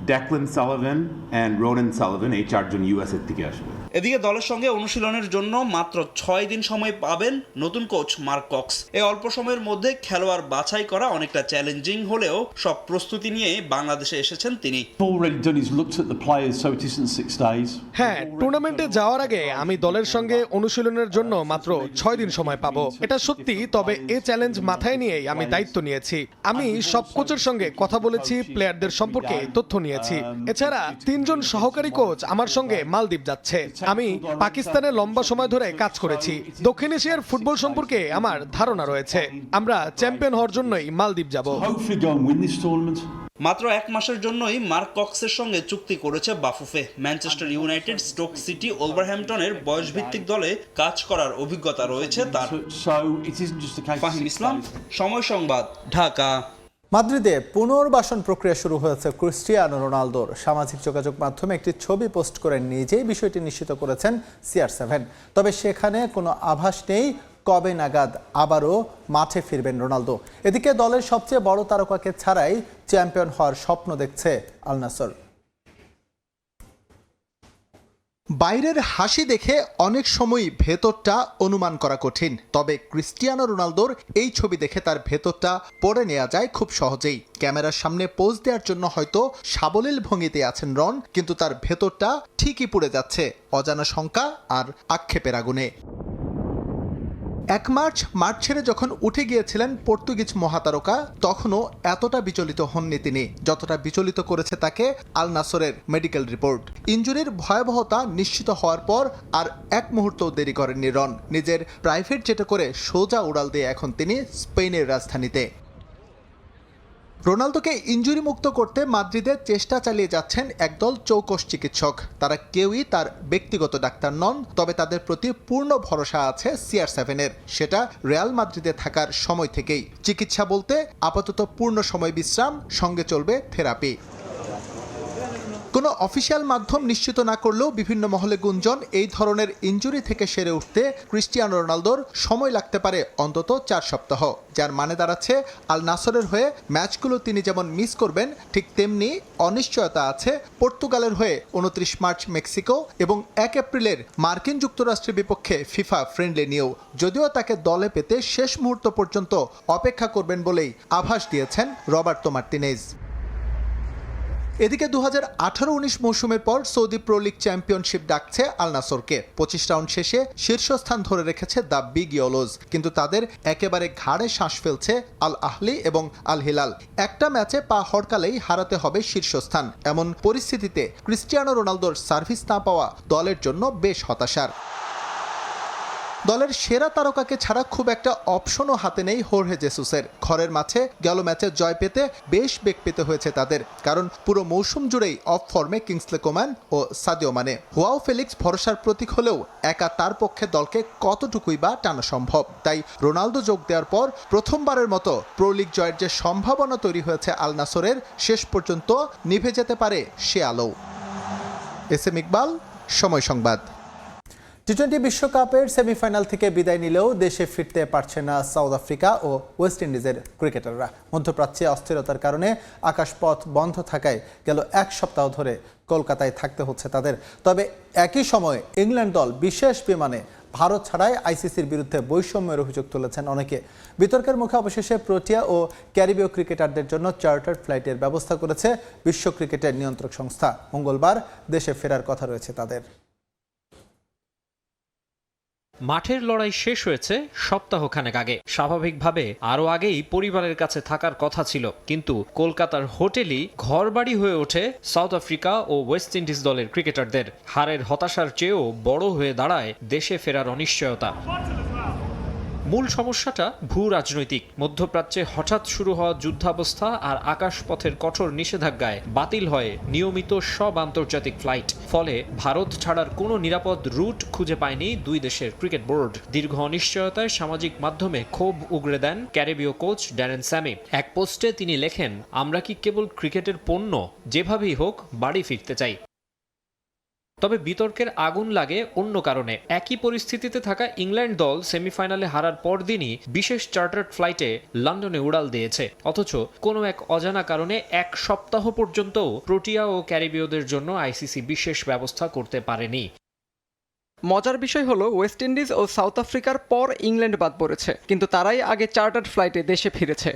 Declan Sullivan and Ronan Sullivan এই 4 জন US এর থেকে আসবে। এদিকে দলের সঙ্গে অনুশীলনের জন্য মাত্র 6 দিন সময় পাবেন নতুন কোচ মার্ক কক্স। এই অল্প সময়ের মধ্যে খেলোয়াড় বাছাই করা অনেকটা চ্যালেঞ্জিং হলেও সব প্রস্তুতি নিয়ে বাংলাদেশে এসেছেন তিনি। হ্যাঁ, টুর্নামেন্টে যাওয়ার আগে আমি দলের সঙ্গে অনুশীলনের জন্য মাত্র 6 দিন সময় পাবো, এটা সত্যি। তবে এই চ্যালেঞ্জ মাথায় নিয়েই আমি দায়িত্ব নিয়েছি। আমি সব কোচের সঙ্গে কথা বলেছি, প্লেয়ারদের সম্পর্কে তথ্য নিয়েছি। এছাড়া 3 জন সহকারী কোচ আমার সঙ্গে মালদ্বীপ যাচ্ছে। আমি পাকিস্তানে লম্বা সময় ধরে কাজ করেছি। দক্ষিণ এশিয়ার ফুটবল সম্পর্কে আমার ধারণা রয়েছে। আমরা চ্যাম্পিয়ন হওয়ার জন্যই মালদ্বীপ যাব। মাত্র 1 মাসের জন্যই মার্ক কক্সের সঙ্গে চুক্তি করেছে BAFUFE. Manchester United, Stoke City, ওলভারহ্যাম্পটনের বয়সভিত্তিক দলে কাজ করার অভিজ্ঞতা রয়েছে তার। ফাহিম ইসলাম, সময় সংবাদ, ঢাকা। মাদ্রিদে পুনর্বাসন প্রক্রিয়া শুরু হয়েছে ক্রিস্টিয়ানো রোনালদোর। সামাজিক যোগাযোগ মাধ্যমে একটি ছবি পোস্ট করে নিজেই বিষয়টি নিশ্চিত করেছেন CR7। তবে সেখানে কোনো আভাস নেই কবে নাগাদ আবারও মাঠে ফিরবেন রোনালদো। এদিকে দলের সবচেয়ে বড় তারকাকে ছাড়াই চ্যাম্পিয়ন হওয়ার স্বপ্ন দেখছে আল নাসর। বাইরের হাসি দেখে অনেক সময়ই ভেতরটা অনুমান করা কঠিন, তবে ক্রিস্টিয়ানো রোনালদোর এই ছবি দেখে তার ভেতরটা পড়ে নেওয়া যায় খুব সহজেই। ক্যামেরার সামনে পোজ দেওয়ার জন্য হয়তো সাবলীল ভঙ্গিতে আছেন রন, কিন্তু তার ভেতরটা ঠিকই পুড়ে যাচ্ছে অজানা শঙ্কা আর আক্ষেপের আগুনে। 1 মার্চ মাঠ ছেড়ে যখন উঠে গিয়েছিলেন পর্তুগিজ মহাতারকা, তখনও এতটা বিচলিত হননি তিনি যতটা বিচলিত করেছে তাকে আল নাসরের মেডিকেল রিপোর্ট। ইনজুরির ভয়াবহতা নিশ্চিত হওয়ার পর আর 1 মুহূর্তও দেরি করেননি রন। নিজের প্রাইভেট জেটে করে সোজা উড়াল দিয়ে এখন তিনি স্পেনের রাজধানীতে। রোনালদোকে ইনজুরি মুক্ত করতে মাদ্রিদে চেষ্টা চালিয়ে যাচ্ছেন একদল চৌকস চিকিৎসক। তারা কেউই তার ব্যক্তিগত ডাক্তার নন, তবে তাদের প্রতি পূর্ণ ভরসা আছে CR7-এর। সেটা রিয়াল মাদ্রিদে থাকার সময় থেকেই। চিকিৎসা বলতে আপাতত পূর্ণ সময় বিশ্রাম, সঙ্গে চলবে থেরাপি। কোনো অফিসিয়াল মাধ্যম নিশ্চিত না করলেও বিভিন্ন মহলে গুঞ্জন এই ধরনের ইনজুরি থেকে সেরে উঠতে ক্রিস্টিয়ানো রোনালদোর সময় লাগতে পারে অন্তত 4 সপ্তাহ, যার মানে দাঁড়াচ্ছে আল নাসরের হয়ে ম্যাচগুলো তিনি যেমন মিস করবেন, ঠিক তেমনি অনিশ্চয়তা আছে পর্তুগালের হয়ে 29 মার্চ মেক্সিকো এবং 1 এপ্রিলের মার্কিন যুক্তরাষ্ট্রের বিপক্ষে ফিফা ফ্রেন্ডলি নিয়েও। যদিও তাকে দলে পেতে শেষ মুহূর্ত পর্যন্ত অপেক্ষা করবেন বলেই আভাস দিয়েছেন রবার্তো মার্টিনেজ। এদিকে 2018-19 মৌসুমের পর সৌদি প্রো লিগ চ্যাম্পিয়নশিপ ডাকছে আল নাসরকে। 25 রাউন্ড শেষে শীর্ষস্থান ধরে রেখেছে দ্য বিগ ইয়েলোজ, কিন্তু তাদের একেবারে ঘাড়ে শ্বাস ফেলছে আল আহলি এবং আল হিলাল। একটা ম্যাচে পা হড়কালেই হারাতে হবে শীর্ষস্থান। এমন পরিস্থিতিতে ক্রিস্টিয়ানো রোনালদোর সার্ভিস না পাওয়া দলের জন্য বেশ হতাশার। দলের সেরা তারকাকে ছাড়া খুব একটা অপশনও হাতে নেই হোর্হে জেসুসের। ঘরের মাঠে গেল ম্যাচে জয় পেতে বেশ বেগ পেতে হয়েছে তাদের, কারণ পুরো মৌসুম জুড়েই অফ ফর্মে কিংসলে কোমান ও সাদিও মানে। হুয়াও ফেলিক্স ভরসার প্রতীক হলেও একা তার পক্ষে দলকে কতটুকুই বা টানা সম্ভব। তাই রোনালদো যোগ দেওয়ার পর প্রথমবারের মতো প্রো লিগ জয়ের যে সম্ভাবনা তৈরি হয়েছে আল নাসরের, শেষ পর্যন্ত নিভে যেতে পারে সে আলো। SM ইকবাল, সময় সংবাদ। টি-20 বিশ্বকাপের সেমিফাইনাল থেকে বিদায় নিলেও দেশে ফিরতে পারছে না সাউথ আফ্রিকা ও ওয়েস্ট ইন্ডিজের ক্রিকেটাররা। মধ্যপ্রাচ্যে অস্থিরতার কারণে আকাশপথ বন্ধ থাকায় গেল 1 সপ্তাহ ধরে কলকাতায় থাকতে হচ্ছে তাদের। তবে একই সময়ে ইংল্যান্ড দল বিশেষ বিমানে ভারত ছাড়াই ICCর বিরুদ্ধে বৈষম্যের অভিযোগ তুলেছেন অনেকে। বিতর্কের মুখে অবশেষে প্রোটিয়া ও ক্যারিবীয় ক্রিকেটারদের জন্য চার্টার্ড ফ্লাইটের ব্যবস্থা করেছে বিশ্ব ক্রিকেটের নিয়ন্ত্রক সংস্থা। মঙ্গলবার দেশে ফেরার কথা রয়েছে তাদের। মাঠের লড়াই শেষ হয়েছে সপ্তাহখানেক আগে। স্বাভাবিকভাবে আরও আগেই পরিবারের কাছে থাকার কথা ছিল, কিন্তু কলকাতার হোটেলই ঘরবাড়ি হয়ে ওঠে সাউথ আফ্রিকা ও ওয়েস্ট ইন্ডিজ দলের ক্রিকেটারদের। হারের হতাশার চেয়েও বড় হয়ে দাঁড়ায় দেশে ফেরার অনিশ্চয়তা। মূল সমস্যাটা ভূ রাজনৈতিক। মধ্যপ্রাচ্যে হঠাৎ শুরু হওয়া যুদ্ধাবস্থা আর আকাশপথের কঠোর নিষেধাজ্ঞায় বাতিল হয় নিয়মিত সব আন্তর্জাতিক ফ্লাইট। ফলে ভারত ছাড়ার কোনো নিরাপদ রুট খুঁজে পায়নি দুই দেশের ক্রিকেট বোর্ড। দীর্ঘ অনিশ্চয়তায় সামাজিক মাধ্যমে ক্ষোভ উগরে দেন ক্যারিবীয় কোচ ড্যারেন স্যামি। এক পোস্টে তিনি লেখেন, আমরা কি কেবল ক্রিকেটের পণ্য? যেভাবেই হোক বাড়ি ফিরতে চাই। তবে বিতর্কের আগুন লাগে অন্য কারণে। একই পরিস্থিতিতে থাকা ইংল্যান্ড দল সেমিফাইনালে হারার পরদিনই বিশেষ চার্টার্ড ফ্লাইটে লন্ডনে উড়াল দিয়েছে। অথচ কোনো এক অজানা কারণে এক সপ্তাহ পর্যন্তও প্রোটিয়া ও ক্যারিবীয়দের জন্য আইসিসি বিশেষ ব্যবস্থা করতে পারেনি। মজার বিষয় হলো ওয়েস্ট ইন্ডিজ ও সাউথ আফ্রিকার পর ইংল্যান্ড বাদ পড়েছে, কিন্তু তারাই আগে চার্টার্ড ফ্লাইটে দেশে ফিরেছে।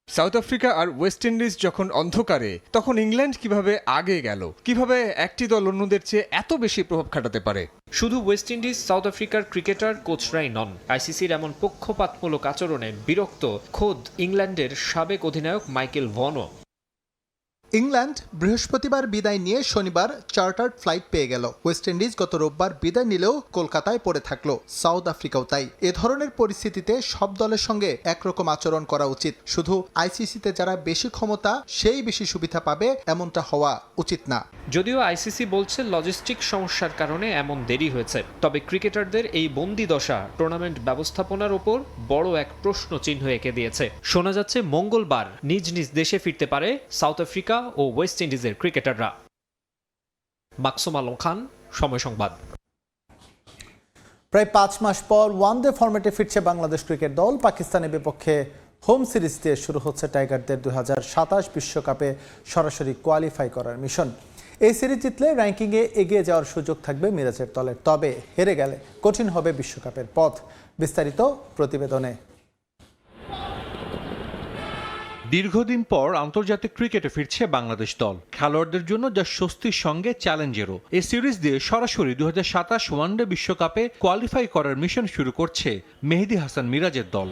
সাউথ আফ্রিকা আর ওয়েস্ট ইন্ডিজ যখন অন্ধকারে, তখন ইংল্যান্ড কিভাবে আগে গেল? কিভাবে একটি দল অন্যদের চেয়ে এত বেশি প্রভাব খাটাতে পারে? শুধু ওয়েস্ট ইন্ডিজ সাউথ আফ্রিকার ক্রিকেটার কোচরাই নন, আইসিসির এমন পক্ষপাতমূলক আচরণে বিরক্ত খোদ ইংল্যান্ডের সাবেক অধিনায়ক মাইকেল ভনও। ইংল্যান্ড বৃহস্পতিবার বিদায় নিয়ে শনিবার চার্টার্ড ফ্লাইট পেয়ে গেল। ওয়েস্ট ইন্ডিজ গত রোববার বিদায় নিলেও কলকাতায় পড়ে থাকলো। সাউথ আফ্রিকাও তাই। এ ধরনের পরিস্থিতিতে সব দলের সঙ্গে একরকম আচরণ করা উচিত। শুধু আইসিসিতে যারা বেশি ক্ষমতা সেই বেশি সুবিধা পাবে এমনটা হওয়া উচিত না। যদিও আইসিসি বলছে লজিস্টিক সমস্যার কারণে এমন দেরি হয়েছে, তবে ক্রিকেটারদের এই বন্দি দশা টুর্নামেন্ট ব্যবস্থাপনার ওপর বড় এক প্রশ্ন চিহ্ন এঁকে দিয়েছে। শোনা যাচ্ছে মঙ্গলবার নিজ নিজ দেশে ফিরতে পারে সাউথ আফ্রিকা ও ওয়েস্ট ইন্ডিজের ক্রিকেটাররা। মাকসুম আলম খান, সময় সংবাদ। প্রায় 5 মাস পর ওয়ানডে ফরম্যাটে ফিরছে বাংলাদেশ ক্রিকেট দল। পাকিস্তানের বিপক্ষে হোম সিরিজ দিয়ে শুরু হচ্ছে টাইগারদের 2027 বিশ্বকাপে সরাসরি কোয়ালিফাই করার মিশন। এই সিরিজ জিতলে র্যাঙ্কিংয়ে এগিয়ে যাওয়ার সুযোগ থাকবে মিরাজের দলের। তবে হেরে গেলে কঠিন হবে বিশ্বকাপের পথ। বিস্তারিত প্রতিবেদনে। দীর্ঘদিন পর আন্তর্জাতিক ক্রিকেটে ফিরছে বাংলাদেশ দল। খেলোয়াড়দের জন্য যা স্বস্তির সঙ্গে চ্যালেঞ্জেরও। এই সিরিজ দিয়ে সরাসরি 2027 ওয়ানডে বিশ্বকাপে কোয়ালিফাই করার মিশন শুরু করছে মেহেদী হাসান মিরাজের দল।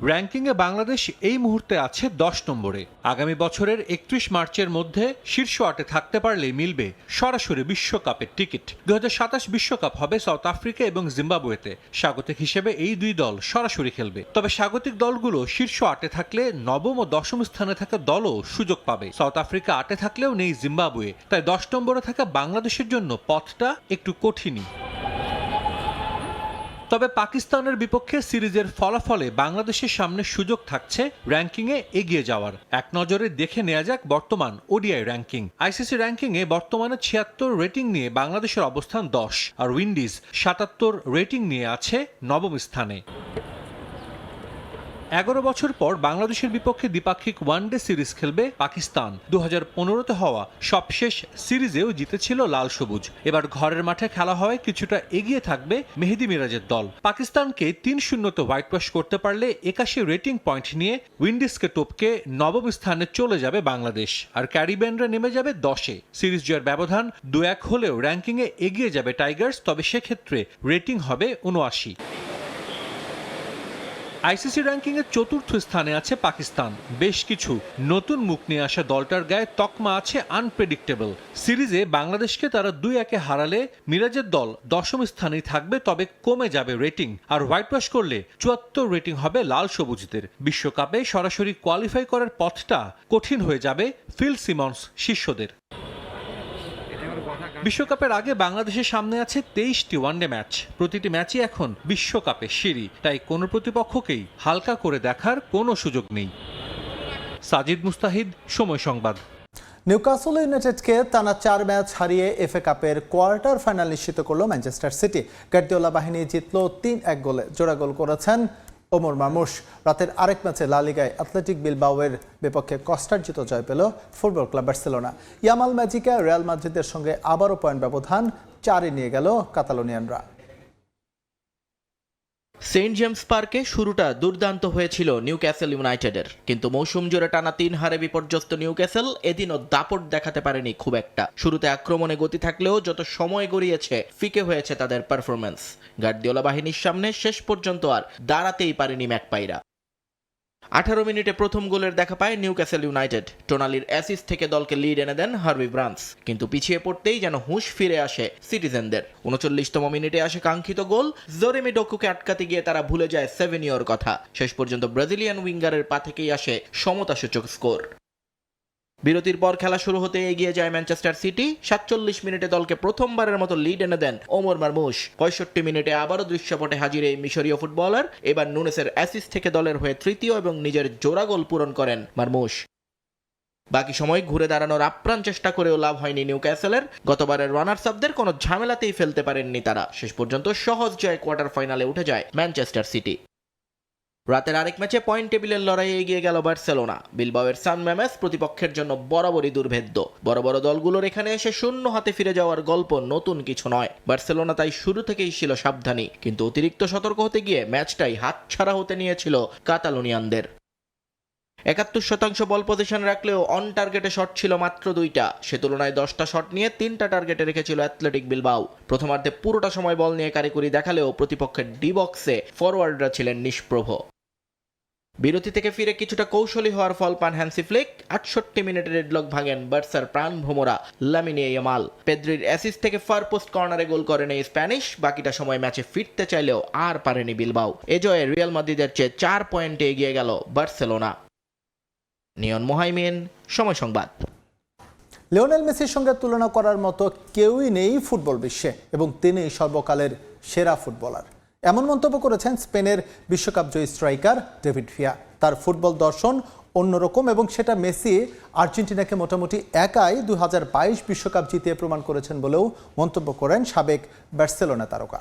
র্যাঙ্কিংয়ে বাংলাদেশ এই মুহূর্তে আছে 10 নম্বরে। আগামী বছরের 31 মার্চের মধ্যে শীর্ষ 8-এ থাকতে পারলেই মিলবে সরাসরি বিশ্বকাপের টিকিট। 2027 বিশ্বকাপ হবে সাউথ আফ্রিকা এবং জিম্বাবুয়েতে। স্বাগতিক হিসেবে এই দুই দল সরাসরি খেলবে। তবে স্বাগতিক দলগুলো শীর্ষ 8-এ থাকলে নবম ও দশম স্থানে থাকা দলও সুযোগ পাবে। সাউথ আফ্রিকা 8-এ থাকলেও নেই জিম্বাবুয়ে। তাই 10 নম্বরে থাকা বাংলাদেশের জন্য পথটা একটু কঠিনই। তবে পাকিস্তানের বিপক্ষে সিরিজের ফলাফলে বাংলাদেশের সামনে সুযোগ থাকছে র্যাঙ্কিংয়ে এগিয়ে যাওয়ার। এক নজরে দেখে নেওয়া যাক বর্তমান ওডিআই র্যাঙ্কিং। আইসিসি র্যাঙ্কিংয়ে বর্তমানে 76 রেটিং নিয়ে বাংলাদেশের অবস্থান 10, আর উইন্ডিজ 77 রেটিং নিয়ে আছে নবম স্থানে। 11 বছর পর বাংলাদেশের বিপক্ষে দ্বিপাক্ষিক ওয়ানডে সিরিজ খেলবে পাকিস্তান। 2015-তে হওয়া সবশেষ সিরিজেও জিতেছিল লাল সবুজ। এবার ঘরের মাঠে খেলা হয় কিছুটা এগিয়ে থাকবে মেহেদী মিরাজের দল। পাকিস্তানকে 3-0-তে হোয়াইট ওয়াশ করতে পারলে 81 রেটিং পয়েন্ট নিয়ে উইন্ডিজকে টপকে নবম স্থানে চলে যাবে বাংলাদেশ, আর ক্যারিবিয়ানরা নেমে যাবে 10-এ। সিরিজ জয়ের ব্যবধান 2-1 হলেও র্যাঙ্কিংয়ে এগিয়ে যাবে টাইগার্স, তবে সেক্ষেত্রে রেটিং হবে 79। আইসিসি র্যাঙ্কিংয়ে 4র্থ স্থানে আছে পাকিস্তান। বেশ কিছু নতুন মুখ নিয়ে আসা দলটার গায়ে তকমা আছে আনপ্রেডিক্টেবল। সিরিজে বাংলাদেশকে তারা 2-1-এ হারালে মিরাজের দল 10ম স্থানেই থাকবে, তবে কমে যাবে রেটিং। আর হোয়াইট ওয়াশ করলে 74 রেটিং হবে লাল সবুজদের। বিশ্বকাপে সরাসরি কোয়ালিফাই করার পথটা কঠিন হয়ে যাবে ফিল সিমন্স শিষ্যদের। বিশ্বকাপের আগে বাংলাদেশের সামনে আছে 23টি ওয়ানডে ম্যাচ। প্রতিটি ম্যাচই এখন বিশ্বকাপের সিঁড়ি, তাই কোনো প্রতিপক্ষকেই হালকা করে দেখার কোনো সুযোগ নেই। সাজিদ মুস্তাহিদ, সময় সংবাদ। নিউক্যাসল ইউনাইটেডকে টানা 4 ম্যাচ হারিয়ে এফএ কাপের কোয়ার্টার ফাইনাল নিশ্চিত করল ম্যানচেস্টার সিটি। গার্দিওলা বাহিনী জিতল 3-1 গোলে। জোড়া গোল করেছেন ওমর মামুশ। রাতের আরেক ম্যাচে লা লিগায় অ্যাথলেটিক বিলবাওয়ের বিপক্ষে কষ্টার্জিত জয় পেল ফুটবল ক্লাব বার্সেলোনা। ইয়ামাল ম্যাজিকা রিয়াল মাদ্রিদের সঙ্গে আবারও পয়েন্ট ব্যবধান 4-এ নিয়ে গেল কাতালোনিয়ানরা। সেন্ট জেমস পার্কে শুরুটা দুর্দান্ত হয়েছিল নিউক্যাসল ইউনাইটেডের, কিন্তু মৌসুম জুড়ে টানা 3 হারে বিপর্যস্ত নিউক্যাসল এদিনও দাপট দেখাতে পারেনি খুব একটা। শুরুতে আক্রমণে গতি থাকলেও যত সময় গড়িয়েছে ফিকে হয়েছে তাদের পারফরম্যান্স। গার্দিওলা বাহিনীর সামনে শেষ পর্যন্ত আর দাঁড়াতেই পারেনি ম্যাকপাইরা। 18 মিনিটে প্রথম গোলের দেখা পায় নিউক্যাসল ইউনাইটেড। টোনালির অ্যাসিস্ট থেকে দলকে লিড এনে দেন হার্ভি ব্রান্স, কিন্তু পিছিয়ে পড়তেই যেন হুঁশ ফিরে আসে সিটিজেনদের। 39তম মিনিটে আসে কাঙ্ক্ষিত গোল। জেরেমি ডকুকে আটকাতে গিয়ে তারা ভুলে যায় সেভেনিওর কথা। শেষ পর্যন্ত ব্রাজিলিয়ান উইঙ্গারের পা থেকেই আসে সমতাসূচক স্কোর। বিরতির পর খেলা শুরু হতে এগিয়ে যায় ম্যানচেস্টার সিটি। 47 মিনিটে দলকে প্রথমবারের মতো লিড এনে দেন ওমর মারমুশ। 65 মিনিটে আবারও দৃশ্যপটে হাজির এই মিশরীয় ফুটবলার। এবার নুনেসের অ্যাসিস্ট থেকে দলের হয়ে তৃতীয় এবং নিজের জোড়া গোল পূরণ করেন মারমুশ। বাকি সময় ঘুরে দাঁড়ানোর আপ্রাণ চেষ্টা করেও লাভ হয়নি নিউক্যাসলের। গতবারের রানার্স আপদের কোনো ঝামেলাতেই ফেলতে পারেননি তারা। শেষ পর্যন্ত সহজ জয়ে কোয়ার্টার ফাইনালে উঠে যায় ম্যানচেস্টার সিটি। রাতের আরেক ম্যাচে পয়েন্ট টেবিলের লড়াইয়ে এগিয়ে গেল বার্সেলোনা। বিলবাওয়ের সান ম্যামেস প্রতিপক্ষের জন্য বরাবরই দুর্ভেদ্য। বড় বড় দলগুলোর এখানে এসে শূন্য হাতে ফিরে যাওয়ার গল্প নতুন কিছু নয়। বার্সেলোনা তাই শুরু থেকেই ছিল সাবধানী, কিন্তু অতিরিক্ত সতর্ক হতে গিয়ে ম্যাচটাই হাতছাড়া হতে নিয়েছিল কাতালোনিয়ানদের। 71% বল পজিশন রাখলেও অন টার্গেটে শট ছিল মাত্র 2টা। সে তুলনায় 10টা শট নিয়ে 3টা টার্গেটে রেখেছিল অ্যাথলেটিক বিলবাও। প্রথমার্ধে পুরোটা সময় বল নিয়ে কারিকুরি দেখালেও প্রতিপক্ষের ডি বক্সে ফরওয়ার্ডরা ছিলেন নিষ্প্রভ। বিরতি থেকে ফিরে কিছুটা কৌশলী হওয়ার ফল পান হ্যান্সি ফ্লিক। 68 মিনিটে রেডলক ভাঙেন বার্সার প্রাণ ভোমরা লামিনে ইয়ামাল। পেদ্রির অ্যাসিস্ট থেকে ফার পোস্ট কর্নারে গোল করেন এই স্প্যানিশ। বাকিটা সময় ম্যাচে ফিরতে চাইলেও আর পারেনি বিলবাও। এ জয়ে রিয়াল মাদ্রিদের চেয়ে 4 পয়েন্টে এগিয়ে গেল বার্সেলোনা। নিয়ন মোহাইমিন, সময় সংবাদ। লিওনেল মেসির সঙ্গে তুলনা করার মতো কেউই নেই ফুটবল বিশ্বে এবং তিনি সর্বকালের সেরা ফুটবলার, এমন মন্তব্য করেছেন স্পেনের বিশ্বকাপ জয়ী স্ট্রাইকার ডেভিড ভিয়া। তার ফুটবল দর্শন অন্যরকম এবং সেটা মেসি আর্জেন্টিনাকে মোটামুটি একাই 2022 বিশ্বকাপ জিতিয়ে প্রমাণ করেছেন বলেও মন্তব্য করেন সাবেক বার্সেলোনা তারকা।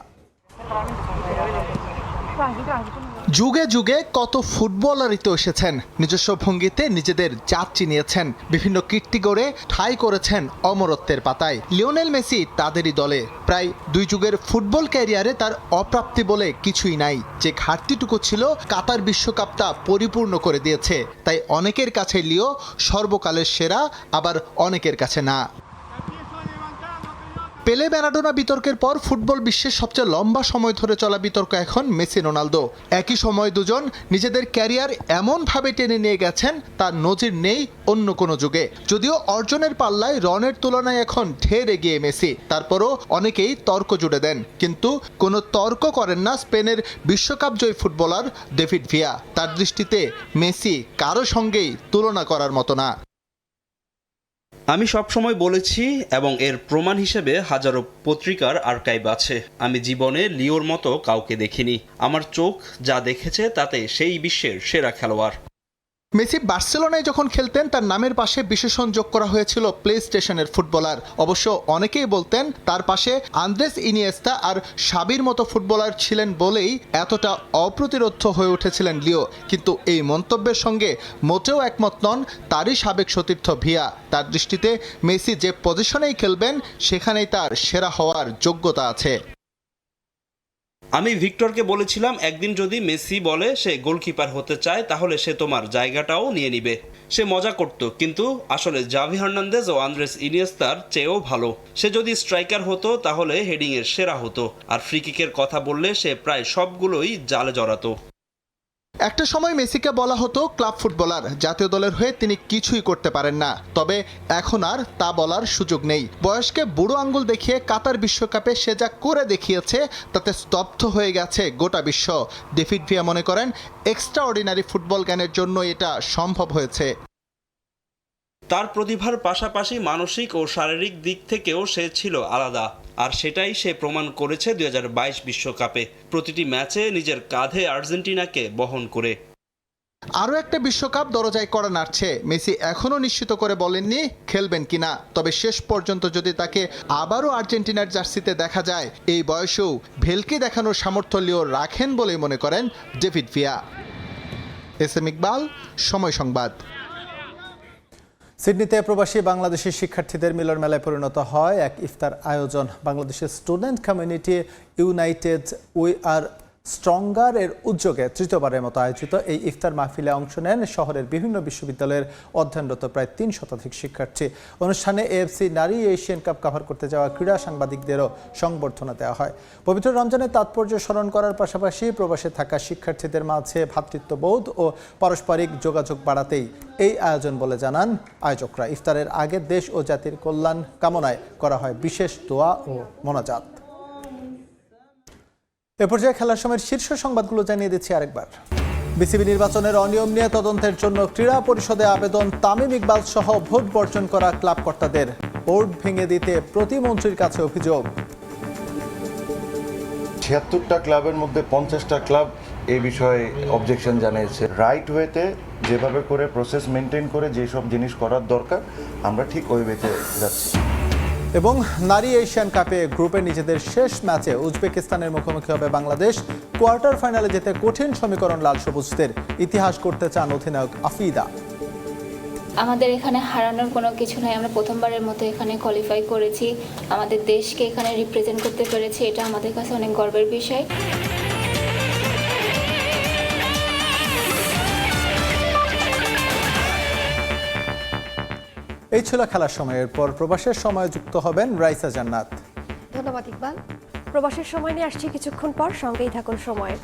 যুগে যুগে কত ফুটবলারই তো এসেছেন, নিজস্ব ভঙ্গিতে নিজেদের জাত চিনিয়েছেন, বিভিন্ন কীর্তি গড়ে ঠাঁই করেছেন অমরত্বের পাতায়। লিওনেল মেসি তাদেরই দলে। প্রায় 2 যুগের ফুটবল ক্যারিয়ারে তার অপ্রাপ্তি বলে কিছুই নাই। যে ঘাটতিটুকু ছিল কাতার বিশ্বকাপটা পরিপূর্ণ করে দিয়েছে। তাই অনেকের কাছে লিও সর্বকালের সেরা, আবার অনেকের কাছে না। পেলে ম্যারাডোনা বিতর্কের পর ফুটবল বিশ্বের সবচেয়ে লম্বা সময় ধরে চলা বিতর্ক এখন মেসি রোনালদো। একই সময় দুজন নিজেদের ক্যারিয়ার এমনভাবে টেনে নিয়ে গেছেন তার নজির নেই অন্য কোনো যুগে। যদিও অর্জনের পাল্লায় রনের তুলনায় এখন ঢের এগিয়ে মেসি, তারপরও অনেকেই তর্ক জুড়ে দেন, কিন্তু কোনো তর্ক করেন না স্পেনের বিশ্বকাপ জয়ী ফুটবলার ডেভিড ভিয়া। তার দৃষ্টিতে মেসি কারো সঙ্গেই তুলনা করার মতো না। আমি সবসময় বলেছি এবং এর প্রমাণ হিসেবে হাজারো পত্রিকার আর্কাইভ আছে, আমি জীবনে লিওর মতো কাউকে দেখিনি। আমার চোখ যা দেখেছে তাতে সেই বিশ্বের সেরা খেলোয়াড়। মেসি বার্সেলোনায় যখন খেলতেন তার নামের পাশে বিশেষণ যোগ করা হয়েছিল প্লে স্টেশনের ফুটবলার। অবশ্য অনেকেই বলতেন তার পাশে আন্দ্রেস ইনিয়েস্তা আর সাবির মতো ফুটবলার ছিলেন বলেই এতটা অপ্রতিরোধ্য হয়ে উঠেছিলেন লিও। কিন্তু এই মন্তব্যের সঙ্গে মোটেও একমত নন তারই সাবেক সতীর্থ ভিয়া। তার দৃষ্টিতে মেসি যে পজিশনেই খেলবেন সেখানেই তার সেরা হওয়ার যোগ্যতা আছে। আমি ভিক্টরকে বলেছিলাম একদিন যদি মেসি বলে সে গোলকিপার হতে চায় তাহলে সে তোমার জায়গাটাও নিয়ে নিবে। সে মজা করত, কিন্তু আসলে জাভি হার্নান্দেজ ও আন্দ্রেস ইনিয়েস্তার চেয়েও ভালো। সে যদি স্ট্রাইকার হতো তাহলে হেডিংয়ের সেরা হতো, আর ফ্রি কিকের কথা বললে সে প্রায় সবগুলোই জালে জড়াতো। একটা সময় মেসিকে বলা হতো ক্লাব ফুটবলার, জাতীয় দলের হয়ে তিনি কিছুই করতে পারেন না। তবে এখন আর তা বলার সুযোগ নেই। বয়সকে বুড়ো আঙ্গুল দেখিয়ে কাতার বিশ্বকাপে সে যা করে দেখিয়েছে তাতে স্তব্ধ হয়ে গেছে গোটা বিশ্ব। ডেভিড ভিয়া মনে করেন এক্সট্রা অর্ডিনারি ফুটবল জ্ঞানের জন্য এটা সম্ভব হয়েছে। তার প্রতিভার পাশাপাশি মানসিক ও শারীরিক দিক থেকেও সে ছিল আলাদা, আর সেটাই সে প্রমাণ করেছে 2022 বিশ্বকাপে, প্রতিটি ম্যাচে নিজের কাঁধে আর্জেন্টিনাকে বহন করে। আরও একটা বিশ্বকাপ দরজায় কড়া নাড়ছে। মেসি এখনও নিশ্চিত করে বলেননি খেলবেন কিনা, তবে শেষ পর্যন্ত যদি তাকে আবারও আর্জেন্টিনার জার্সিতে দেখা যায় এই বয়সেও ভেলকি দেখানোর সামর্থ্য লিও রাখেন বলেই মনে করেন ডেভিড ভিয়া। এসএম ইকবাল, সময় সংবাদ। সিডনিতে প্রবাসী বাংলাদেশি শিক্ষার্থীদের মিলন মেলায় পরিণত হয় এক ইফতার আয়োজন। বাংলাদেশের student community United we are stronger এর উদ্যোগে তৃতীয়বারের মতো আয়োজিত এই ইফতার মাহফিলে অংশ নেন শহরের বিভিন্ন বিশ্ববিদ্যালয়ের অধ্যয়নরত প্রায় ৩ শতাধিক শিক্ষার্থী। অনুষ্ঠানে এএফসি নারী এশিয়ান কাপ কভার করতে যাওয়া ক্রীড়া সাংবাদিকদেরও সংবর্ধনা দেওয়া হয়। পবিত্র রমজানের তাৎপর্য স্মরণ করার পাশাপাশি প্রবাসে থাকা শিক্ষার্থীদের মাঝে ভ্রাতৃত্ববোধ ও পারস্পরিক যোগাযোগ বাড়াতেই এই আয়োজন বলে জানান আয়োজকরা। ইফতারের আগে দেশ ও জাতির কল্যাণ কামনায় করা হয় বিশেষ দোয়া ও মোনাজাত। এ পর্যায়ে খেলার সময়ের শীর্ষ সংবাদগুলো জানিয়ে দিচ্ছি আরেকবার। বিসিবি নির্বাচনের অনিয়ম নিয়ে তদন্তের জন্য ক্রীড়া পরিষদে আবেদন। তামিম ইকবাল সহ ভোট বর্জন করা ক্লাব কর্তাদের বোর্ড ভেঙে দিতে প্রতিমন্ত্রীর কাছে অভিযোগ। ৭৬টা ক্লাবের মধ্যে ৫০টা ক্লাব এই বিষয়ে অবজেকশন জানিয়েছে। রাইট ওয়েতে যেভাবে করে প্রসেস মেনটেন করে যেসব জিনিস করার দরকার আমরা ঠিক ওই ওয়েতে যাচ্ছি। এবং নারী এশিয়ান কাপে গ্রুপে নিজেদের শেষ ম্যাচে উজবেকিস্তানের মুখোমুখি হবে বাংলাদেশ। কোয়ার্টার ফাইনালে যেতে কঠিন সমীকরণ লাল সবুজদের, ইতিহাস করতে চান অধিনায়ক আফিদা। আমাদের এখানে হারানোর কোনো কিছু নাই, আমরা প্রথমবারের মতো এখানে কোয়ালিফাই করেছি, আমাদের দেশকে এখানে রিপ্রেজেন্ট করতে পেরেছি, এটা আমাদের কাছে অনেক গর্বের বিষয়। এই ছিল খেলার সময়ের পর প্রবাসের সময় যুক্ত হবেন রাইসা জান্নাত। ধন্যবাদ ইকবাল। প্রবাসের সময় নিয়ে আসছি কিছুক্ষণ পর, সঙ্গেই থাকুন সময়।